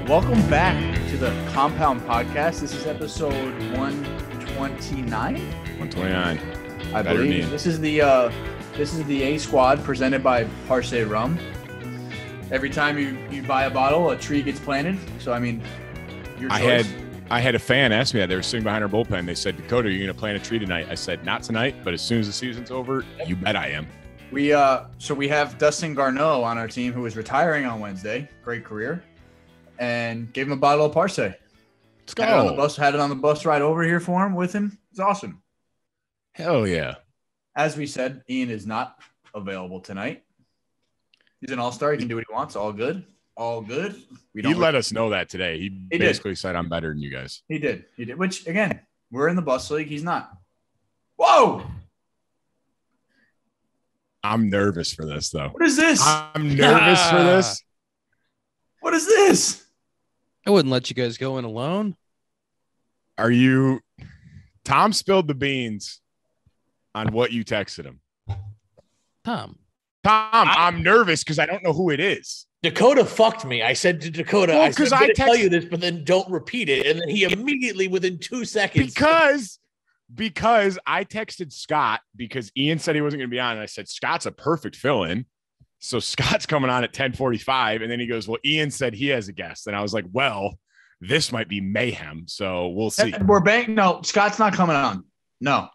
Welcome back to the Compound Podcast. This is episode 129. 129. I believe. This is the A Squad presented by Parse Rum. Every time you buy a bottle, a tree gets planted. So I mean, your choice. I had a fan ask me that. They were sitting behind our bullpen. They said, "Dakota, are you going to plant a tree tonight?" I said, "Not tonight, but as soon as the season's over, you bet I am." We have Dustin Garneau on our team, who is retiring on Wednesday. Great career. And gave him a bottle of Parse. Let's go. Had it on the bus ride over here for him with him. It's awesome. Hell yeah. As we said, Ian is not available tonight. He's an all-star. He can do what he wants. All good. All good. He let us know that today. He basically said, "I'm better than you guys." He did. Which, again, we're in the bus league. He's not. Whoa! I'm nervous for this, though. What is this? I'm nervous for this. What is this? I wouldn't let you guys go in alone. Are you – Tom spilled the beans on what you texted him. Tom, I'm nervous because I don't know who it is. Dakota fucked me. I said to Dakota, well, I said, I'm going to tell you this, but then don't repeat it. And then he immediately, within 2 seconds. Because I texted Scott because Ian said he wasn't going to be on. And I said, Scott's a perfect fill-in. So Scott's coming on at 10:45. And then he goes, well, Ian said he has a guest. And I was like, well, this might be mayhem. So we'll see. No, Scott's not coming on. No.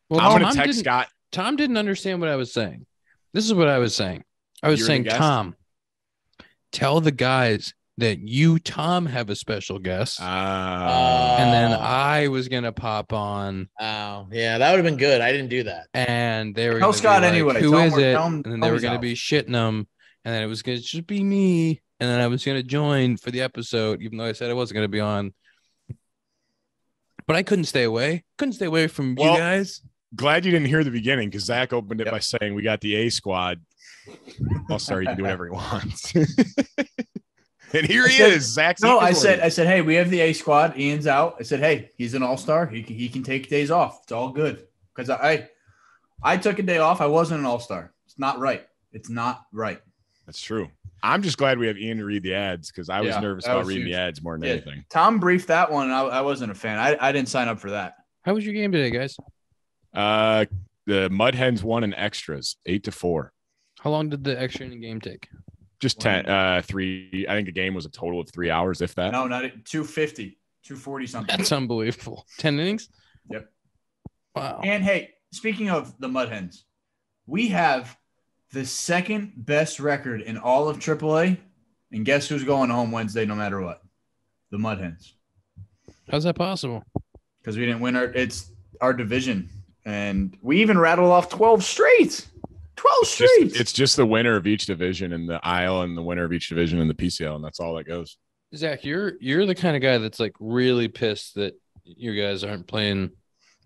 Well, I'm going to text Scott. Tom didn't understand what I was saying. This is what I was saying. I was saying, Tom, tell the guys that you, Tom, have a special guest. And then I was going to pop on. Oh, yeah, that would have been good. I didn't do that. And they were tell Scott like, anyway. Who is it? And then they were going to be shitting them. And then it was going to just be me. And then I was going to join for the episode, even though I said I wasn't going to be on. But I couldn't stay away. Couldn't stay away from you guys. Glad you didn't hear the beginning because Zach opened it by saying we got the A Squad. Well, sorry, he can do whatever he wants. And here he is, Zach. No, I said, hey, we have the A Squad. Ian's out. I said, hey, he's an all-star. He can take days off. It's all good. Because I took a day off. I wasn't an all-star. It's not right. It's not right. That's true. I'm just glad we have Ian to read the ads because I was nervous about reading the ads more than anything. Tom briefed that one, and I wasn't a fan. I didn't sign up for that. How was your game today, guys? The Mud Hens won in extras, 8-4. How long did the extra inning game take? Just 3. I think the game was a total of 3 hours, if that. No, not 250, 240 something. That's unbelievable. 10 innings? Yep. Wow. And hey, speaking of the Mud Hens, we have the second best record in all of AAA. And guess who's going home Wednesday no matter what? The Mud Hens. How's that possible? Because we didn't win our division. And we even rattled off 12 straight. 12 straight. It's just the winner of each division in the IL and the winner of each division in the PCL, and that's all that goes. Zach, you're the kind of guy that's like really pissed that you guys aren't playing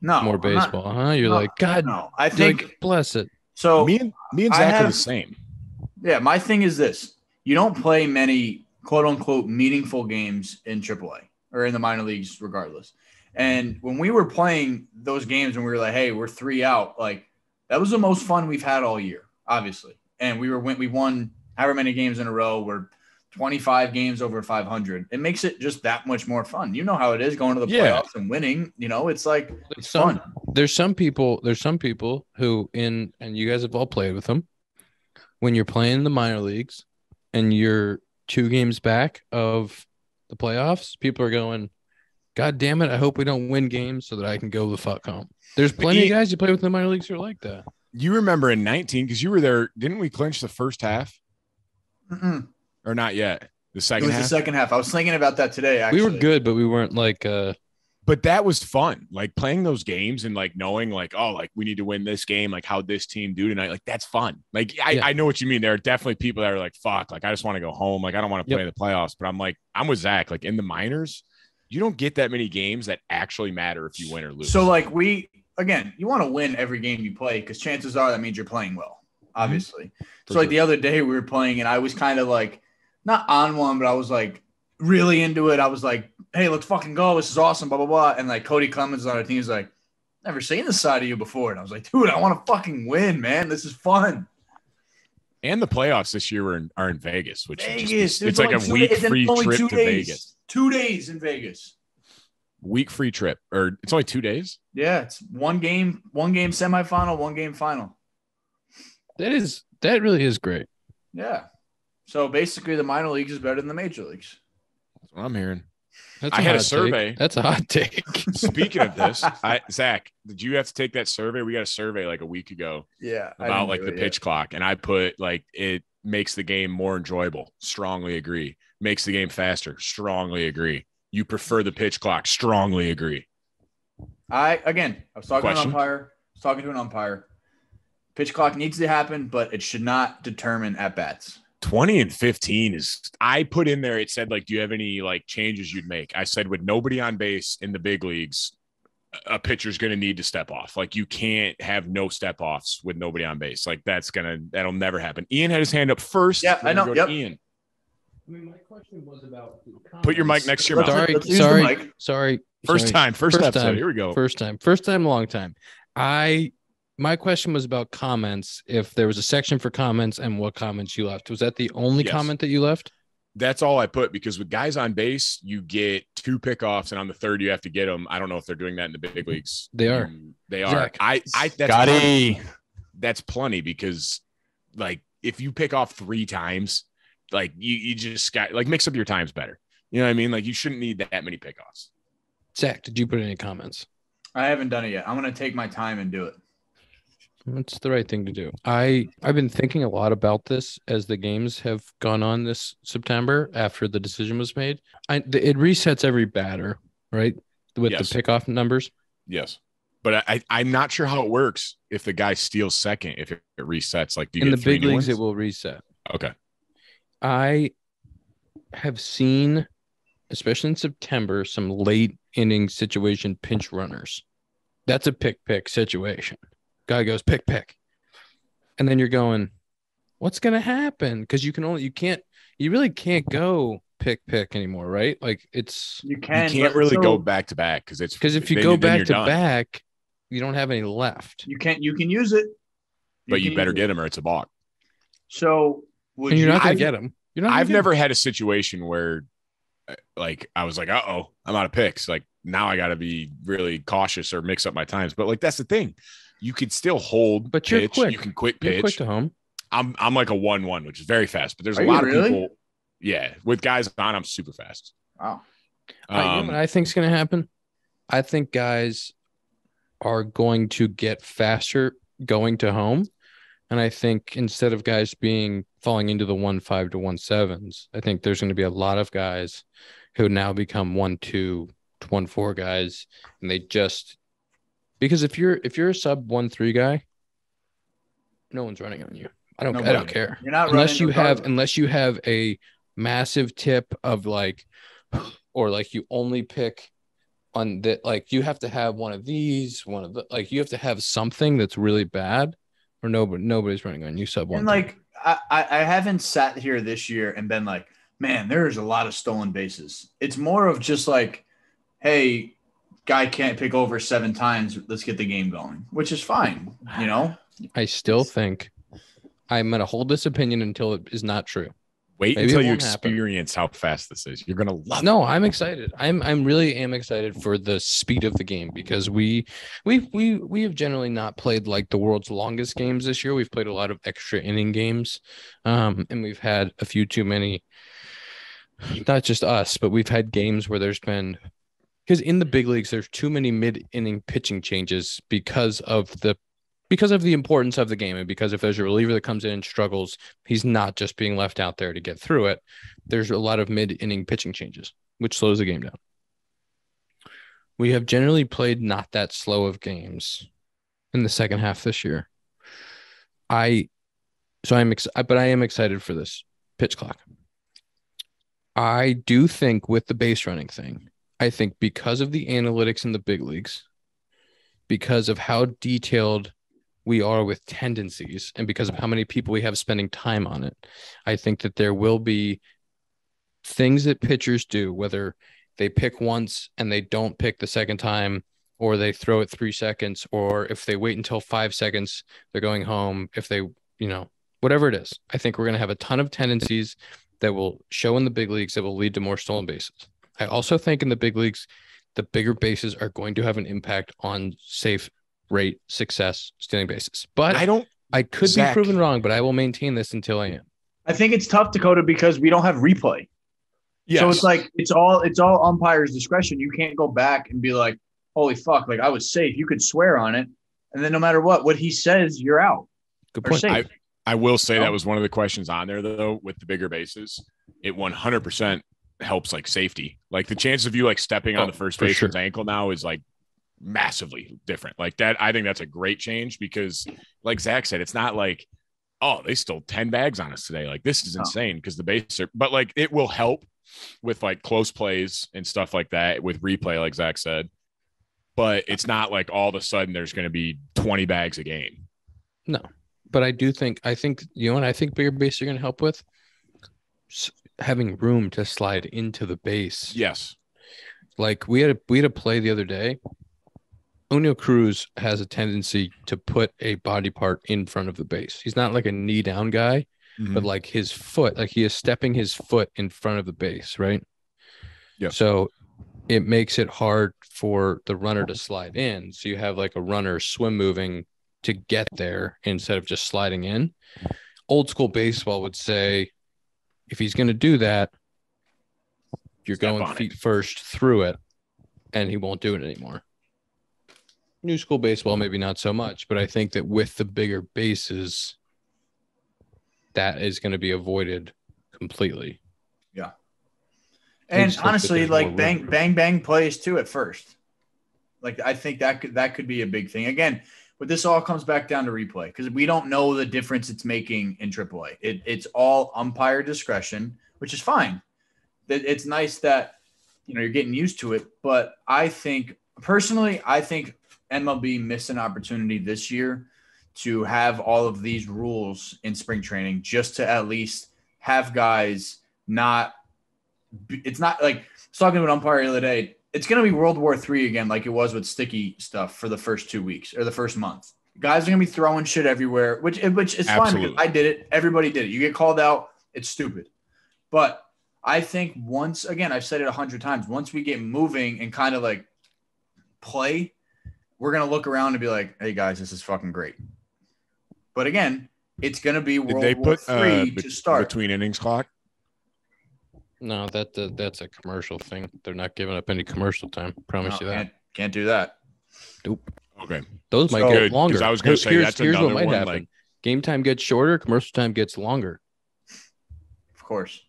more baseball, huh? You're like, God, no. I think like, bless it. So me and Zach are the same. Yeah, my thing is this: you don't play many quote unquote meaningful games in AAA or in the minor leagues, regardless. And when we were playing those games, and we were like, hey, we're 3 out, like. That was the most fun we've had all year, obviously. And we won however many games in a row. We're 25 games over 500. It makes it just that much more fun. You know how it is going to the playoffs and winning. You know, it's like it's fun. There's some people who and you guys have all played with them. When you're playing in the minor leagues and you're 2 games back of the playoffs, people are going, God damn it, I hope we don't win games so that I can go the fuck home. There's plenty of guys you play with in the minor leagues who are like that. You remember in 19, because you were there, didn't we clinch the first half? Mm-mm. Or not yet? The second half? The second half. I was thinking about that today, actually. We were good, but we weren't like But that was fun. Like playing those games and like knowing like, oh, like we need to win this game. Like how'd this team do tonight? Like that's fun. Like I know what you mean. There are definitely people that are like, fuck, like I just want to go home. Like I don't want to play in the playoffs. But I'm with Zach. Like in the minors, you don't get that many games that actually matter if you win or lose. So like again, you want to win every game you play because chances are that means you're playing well, obviously. Mm-hmm. So like the other day we were playing and I was kind of like not on one, but I was like really into it. I was like, hey, let's fucking go. This is awesome, blah, blah, blah. And like Cody Clemens on our team is like, never seen this side of you before. And I was like, dude, I want to fucking win, man. This is fun. And the playoffs this year are in Vegas, which Vegas. it's like a week free trip to Vegas. 2 days in Vegas. Week free trip, or it's only 2 days. Yeah, it's one game semifinal, 1 game final. That really is great. Yeah. So basically, the minor leagues is better than the major leagues. That's what I'm hearing. That's I had a survey. Take. That's a hot take. Speaking of this, Zach, did you have to take that survey? We got a survey like a week ago. Yeah. About like the pitch clock. And I put like it makes the game more enjoyable. Strongly agree. Makes the game faster. Strongly agree. You prefer the pitch clock. Strongly agree. I was talking to an umpire. Pitch clock needs to happen, but it should not determine at bats. 20 and 15 is I put in there. It said, like, do you have any like changes you'd make? I said, with nobody on base in the big leagues, a pitcher's going to need to step off. Like, you can't have no step offs with nobody on base. Like, that'll never happen. Ian had his hand up first. Yeah, I know. Yep. Ian. I mean, my question was about put your mic next to your mouth. Sorry. First episode. Here we go. First time, long time. My question was about comments. If there was a section for comments and what comments you left, was that the only comment that you left? That's all I put, because with guys on base, you get 2 pickoffs, and on the third, you have to get them. I don't know if they're doing that in the big leagues. They are. They are. Zach, That's plenty, because like if you pick off 3 times, like you just got like mix up your times better. You know what I mean? Like, you shouldn't need that many pickoffs. Zach, did you put any comments? I haven't done it yet. I'm going to take my time and do it. That's the right thing to do. I've been thinking a lot about this as the games have gone on this September after the decision was made. It resets every batter, right? With the pickoff numbers. Yes. But I'm not sure how it works if the guy steals second, if it resets. Like, do you in get the big leagues, ones? it will reset. Okay. I have seen, especially in September, some late inning situation pinch runners. That's a pick situation. Guy goes pick, and then you're going, what's gonna happen? Because you really can't go pick anymore, right? Like, you can't really go back to back, because if you go back to back, you don't have any left. You can use it, but you better get him or it's a balk. So you're not gonna get him. I've never had a situation where like I was like, I'm out of picks. Like, now I got to be really cautious or mix up my times. But like, that's the thing. You could still hold, but you're quick. You can quick pitch. You're quick to home. I'm like a 1-1, which is very fast. But there's a lot of people. Yeah, with guys on, I'm super fast. Wow. You know what I think is going to happen? I think guys are going to get faster going to home, and I think instead of guys falling into the 1.5 to 1.7s, I think there's going to be a lot of guys who now become 1.2 to 1.4 guys, and they just. Because if you're a sub 1.3 guy, no one's running on you. I don't care. You're not unless you have a massive tip of like, or like you only pick on that. Like, you have to have one of these, you have to have something that's really bad, or nobody's running on you sub 1. And like I haven't sat here this year and been like, man, there's a lot of stolen bases. It's more of just like, hey, guy can't pick over 7 times. Let's get the game going, which is fine. You know, I still think I'm going to hold this opinion until it is not true. Wait until you experience how fast this is. You're going to love it. No, I'm excited. I'm really excited for the speed of the game, because we have generally not played like the world's longest games this year. We've played a lot of extra inning games. And we've had a few too many, not just us, but we've had games where there's been, because in the big leagues, there's too many mid-inning pitching changes because of the importance of the game, and because if there's a reliever that comes in and struggles, he's not just being left out there to get through it. There's a lot of mid-inning pitching changes, which slows the game down. We have generally played not that slow of games in the second half this year. I am excited for this pitch clock. I do think with the base running thing, I think because of the analytics in the big leagues, because of how detailed we are with tendencies, and because of how many people we have spending time on it, I think that there will be things that pitchers do, whether they pick once and they don't pick the second time, or they throw it 3 seconds, or if they wait until 5 seconds, they're going home. If they, whatever it is, I think we're going to have a ton of tendencies that will show in the big leagues that will lead to more stolen bases. I also think in the big leagues, the bigger bases are going to have an impact on safe rate, success, stealing bases. But I could be proven wrong, but I will maintain this until I am. I think it's tough, Dakota, because we don't have replay. Yes. So it's like it's all umpire's discretion. You can't go back and be like, holy fuck, like I was safe. You could swear on it. And then no matter what he says, you're out. Good point. I will say that was one of the questions on there, though, with the bigger bases. It 100% helps like safety. Like the chances of you like stepping on the first baseman's ankle now is like massively different. Like that, I think that's a great change because, like Zach said, it's not like, oh, they stole 10 bags on us today. Like this is insane because the bases are, but like it will help with like close plays and stuff like that with replay, like Zach said. But it's not like all of a sudden there's going to be 20 bags a game. No. But I think you know what I think bigger base are going to help with having room to slide into the base. Yes. Like we had a play the other day. O'Neal Cruz has a tendency to put a body part in front of the base. He's not like a knee down guy, but like his foot, like he is stepping his foot in front of the base, right? Yeah. So it makes it hard for the runner to slide in. So you have like a runner swim moving to get there instead of just sliding in. Old school baseball would say, if he's going to do that, you're going feet first through it, and he won't do it anymore. New school baseball, maybe not so much, but I think that with the bigger bases, that is going to be avoided completely. Yeah. And honestly, like bang plays too at first. Like I think that could be a big thing. Again, but this all comes back down to replay because we don't know the difference it's making in AAA. It's all umpire discretion, which is fine. It's nice that you're getting used to it. But I think personally, MLB missed an opportunity this year to have all of these rules in spring training just to at least have guys not. It's not like I was talking to an umpire the other day. It's going to be World War III again, like it was with sticky stuff for the first 2 weeks or the first month. Guys are going to be throwing shit everywhere, which is fine because I did it. Everybody did it. You get called out, it's stupid. But I think once, again, I've said it 100 times, once we get moving and kind of like play, we're going to look around and be like, hey, guys, this is fucking great. But again, it's going to be World War III to start. Between innings clock? No, that's a commercial thing. They're not giving up any commercial time. Promise you that. Can't do that. Nope. Okay. Those might get longer. I was going to say that's here's another what might one. happen. Like, game time gets shorter. Commercial time gets longer. Of course.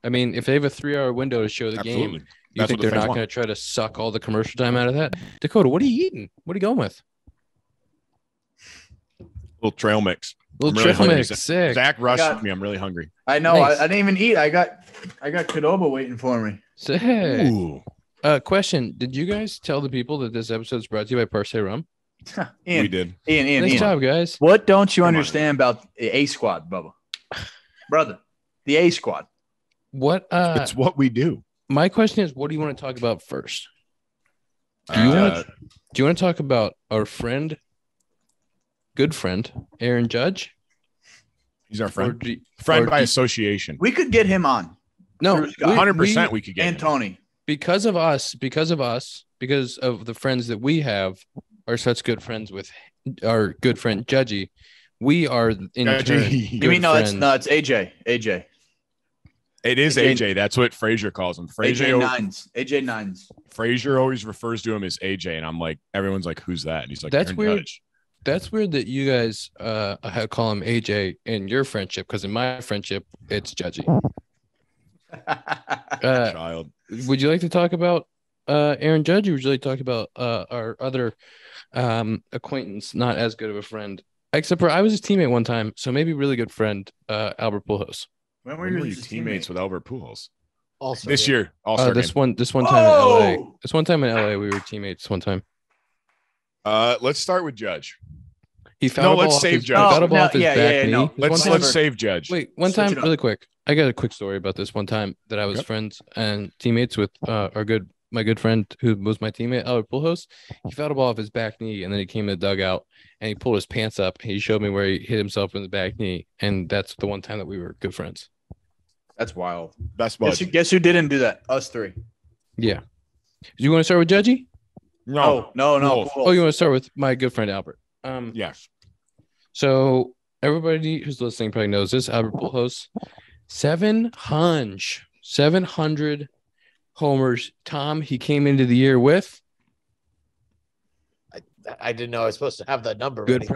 I mean, if they have a 3-hour window to show the game, you think they're not going to try to suck all the commercial time out of that? Dakota, what are you eating? What are you going with? Little trail mix. Trail mix. Sick. Zach rushed me. I'm really hungry. I know. Nice. I didn't even eat. I got Qdoba waiting for me. Sick. Ooh. Question: did you guys tell the people that this episode is brought to you by Parse Rum? Ian, we did. Ian, nice job, guys. What don't you understand about the A squad, Bubba? Brother, the A squad. What? It's what we do. My question is, what do you want to talk about first? Do you want to talk about our good friend, Aaron Judge? He's our friend. Friend by association. We could get him on. No, 100% we could get and him. Tony. Because of the friends that we have are such good friends with our good friend Judgy. We are in turn. You mean it's AJ. AJ. It is AJ. That's what Frazier calls him. AJ Nines. Frazier always refers to him as AJ, and I'm like, everyone's like, who's that? And he's like, that's Aaron weird. Judge. That's weird that you guys call him AJ in your friendship, because in my friendship, it's Judgy. Child. Would you like to talk about Aaron Judge, or would you like to talk about our other acquaintance, not as good of a friend, except for I was his teammate one time, so maybe really good friend, Albert Pujols. When were you teammates with Albert Pujols? Also this year. This one time in LA. This one time in LA, we were teammates one time. Let's start with Judge. Let's save Judge. Off his back knee. No. Let's save Judge. Wait, one time, really quick. I got a quick story about this one time that I was friends and teammates with our good my good friend who was my teammate, Albert Pujols, he felt a ball off his back knee, and then he came to the dugout and he pulled his pants up. He showed me where he hit himself in the back knee, and that's the one time that we were good friends. That's wild. Best bud. Guess who didn't do that? Us three. Yeah. Do you want to start with Judgy? No. Pujols. Oh, you want to start with my good friend Albert? Yes. So everybody who's listening probably knows this. Albert Pujols, 700 homers. Tom, he came into the year with I didn't know I was supposed to have that number. good ready.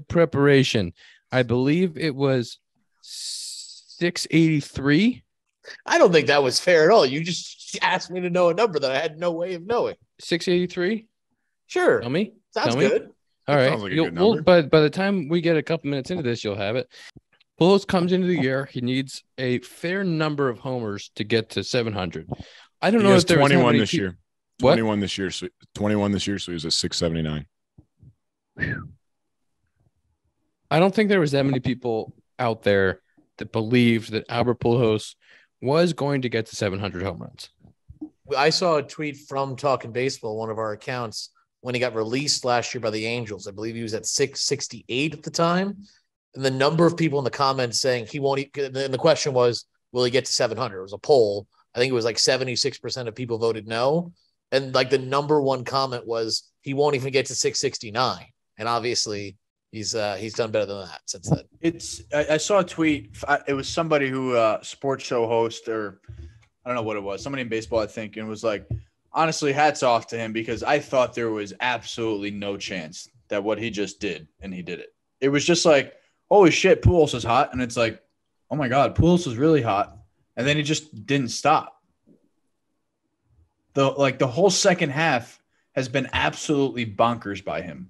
preparation. I believe it was 683. I don't think that was fair at all. You just asked me to know a number that I had no way of knowing. 683. Sure. Tell me. Sounds good. All right. Sounds like a good number. But by the time we get a couple minutes into this, you'll have it. Pujols comes into the year. He needs a fair number of homers to get to 700. I don't He know has if there 21 this year. What? 21 this year. So 21 this year. So he was at 679. I don't think there was that many people out there that believed that Albert Pujols was going to get to 700 home runs. I saw a tweet from Talking Baseball, one of our accounts, when he got released last year by the Angels. I believe he was at 668 at the time. And the number of people in the comments saying he won't, and the question was, will he get to 700? It was a poll. I think it was like 76% of people voted no. And like the number one comment was, he won't even get to 669. And obviously he's done better than that since then. I saw a tweet. It was somebody who sports show host, or I don't know what it was, somebody in baseball, I think, and was like, honestly, hats off to him, because I thought there was absolutely no chance that what he just did, and he did it. It was just like, holy shit, Pujols is hot. And it's like, oh my God, Pujols is really hot. And then he just didn't stop. The whole second half has been absolutely bonkers by him.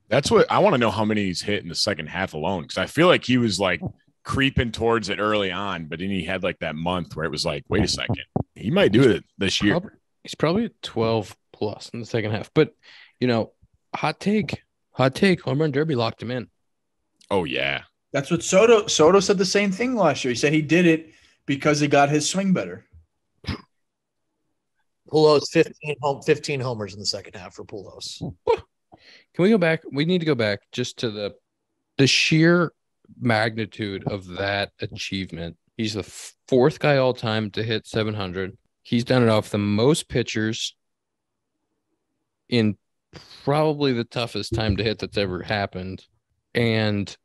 That's what I want to know, how many he's hit in the second half alone. Cause I feel like he was like creeping towards it early on, but then he had like that month where it was like, wait a second, he might do it this year. He's probably at 12 plus in the second half. But, hot take, home run derby locked him in. Oh, yeah. That's what Soto said the same thing last year. He said he did it because he got his swing better. Pujols 15 homers in the second half for Pujols. Can we go back? We need to go back just to the sheer magnitude of that achievement. He's the fourth guy all time to hit 700. He's done it off the most pitchers in probably the toughest time to hit that's ever happened, and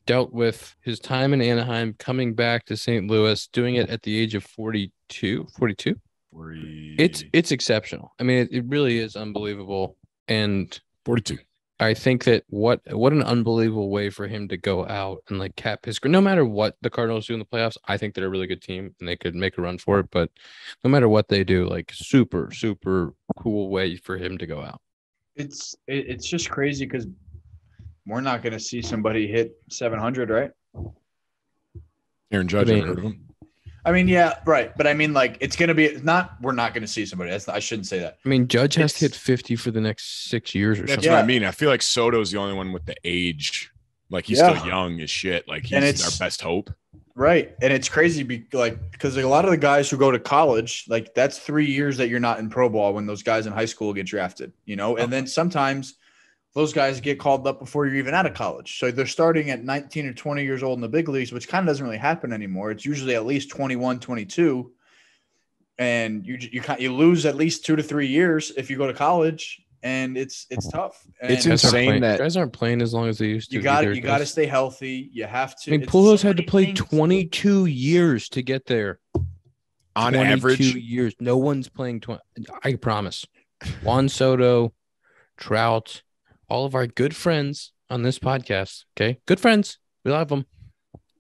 dealt with his time in Anaheim, coming back to St. Louis, doing it at the age of 42. It's exceptional. I mean, it really is unbelievable. And 42. I think that what an unbelievable way for him to go out and like cap his career. No matter what the Cardinals do in the playoffs, I think they're a really good team and they could make a run for it. But no matter what they do, like super, super cool way for him to go out. It's just crazy because we're not going to see somebody hit 700, right? Aaron Judge, ever heard of him? I mean, yeah, right. But I mean, like, it's going to be we're not going to see somebody. I shouldn't say that. I mean, Judge has to hit 50 for the next 6 years or something. That's what I mean. I feel like Soto's the only one with the age. Like, he's still young as shit. Like, he's our best hope. Right. And it's crazy because a lot of the guys who go to college, like, that's 3 years that you're not in pro ball when those guys in high school get drafted, and then sometimes those guys get called up before you're even out of college. So they're starting at 19 or 20 years old in the big leagues, which kind of doesn't really happen anymore. It's usually at least 21, 22. And you lose at least 2 to 3 years if you go to college, and it's tough. And it's insane that guys aren't playing as long as they used to. You got to stay healthy. You have to. I mean, Pujols had to play 22 years to get there. On average, 22 years. No one's playing 20. I promise. Juan Soto, Trout, all of our good friends on this podcast. Okay, good friends. We love them.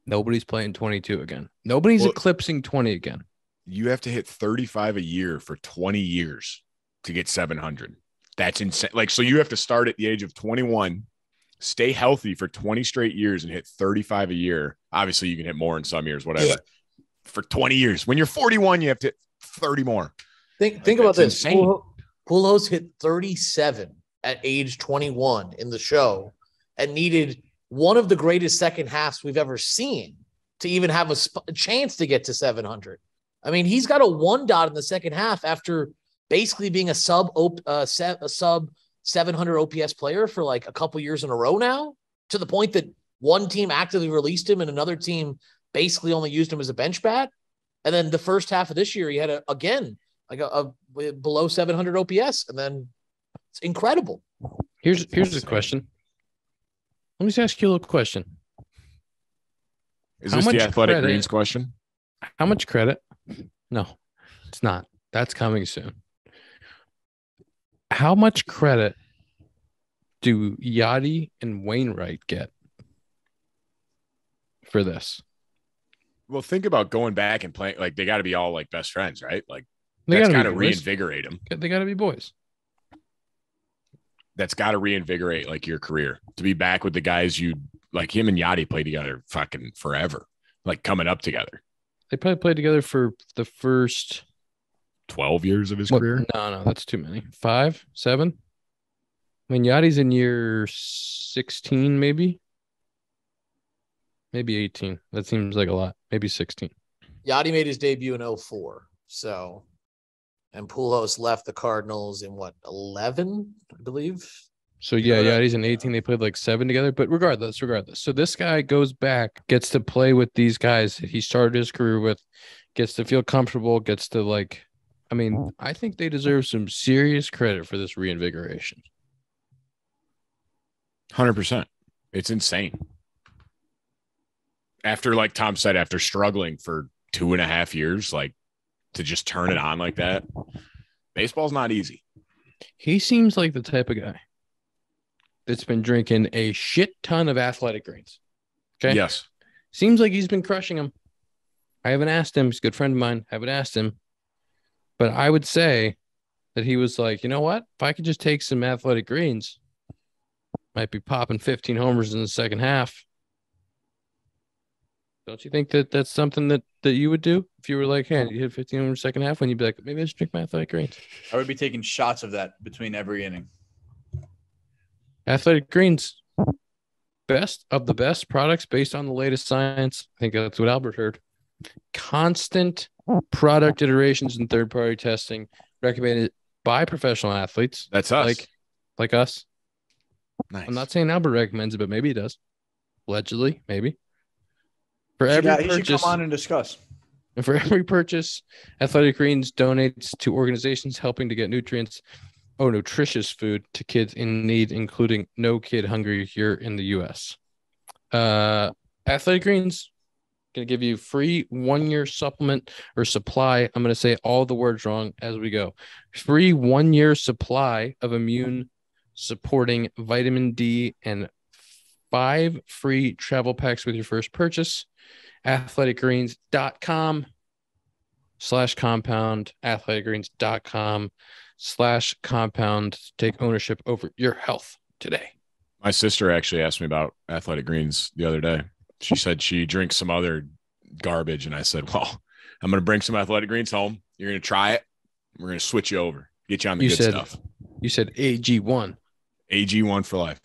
Nobody's playing 22 again. Nobody's eclipsing 20 again. You have to hit 35 a year for 20 years to get 700. That's insane. Like, so you have to start at the age of 21, stay healthy for 20 straight years and hit 35 a year. Obviously, you can hit more in some years, whatever. Yeah. For 20 years. When you're 41, you have to hit 30 more. Think about this. Pujols hit 37 at age 21 in the show and needed one of the greatest second halves we've ever seen to even have a chance to get to 700. I mean, he's got a 1 dot in the second half after basically being a sub 700 OPS player for like a couple years in a row now, to the point that one team actively released him and another team basically only used him as a bench bat. And then the first half of this year, he had a below 700 OPS, and then it's incredible. Here's the question. Let me just ask you a little question. Is this the Athletic Greens question? How much credit? No, it's not. That's coming soon. How much credit do Yachty and Wainwright get for this? Well, think about going back and playing. Like, they got to be all like best friends, right? Like, that's got to reinvigorate them. They got to be boys. That's got to reinvigorate like your career, to be back with the guys you like. Him and Yachty played together fucking forever, like coming up together. They probably played together for the first 12 years of his career. No, that's too many. 5, 7. I mean, Yachty's in year 16, maybe 18. That seems like a lot. Maybe 16. Yachty made his debut in 2004. So, and Pujols left the Cardinals in 11, I believe. So yeah, Yachty's in 18. They played like 7 together, but regardless. So this guy goes back, gets to play with these guys that he started his career with, gets to feel comfortable, gets to like, I mean, I think they deserve some serious credit for this reinvigoration. 100%. It's insane. After, like Tom said, after struggling for 2.5 years, like, to just turn it on like that, baseball's not easy. He seems like the type of guy that's been drinking a shit ton of Athletic Greens. Okay. Yes. Seems like he's been crushing them. I haven't asked him. He's a good friend of mine. I haven't asked him. But I would say that he was like, you know what? If I could just take some Athletic Greens, might be popping 15 homers in the second half. Don't you think that that's something that you would do if you were like, hey, you hit 15 homers in the second half, when you'd be like, maybe I should drink my Athletic Greens? I would be taking shots of that between every inning. Athletic Greens, best of the best products based on the latest science. I think that's what Albert heard. Constant product iterations and third-party testing recommended by professional athletes. That's us. Like us. Nice. I'm not saying Albert recommends it, but maybe he does. Allegedly, maybe. For every purchase, he should come on and discuss. And for every purchase, Athletic Greens donates to organizations helping to get nutritious food to kids in need, including No Kid Hungry here in the U.S. Athletic Greens going to give you free 1-year supplement or supply. I'm going to say all the words wrong as we go. Free 1-year supply of immune supporting vitamin D and 5 free travel packs with your first purchase. athleticgreens.com/compound, athleticgreens.com/compound. Take ownership over your health today. My sister actually asked me about Athletic Greens the other day. She said she drinks some other garbage, and I said, well, I'm going to bring some Athletic Greens home. You're going to try it. We're going to switch you over, get you on the good stuff. You said AG1. AG1 for life.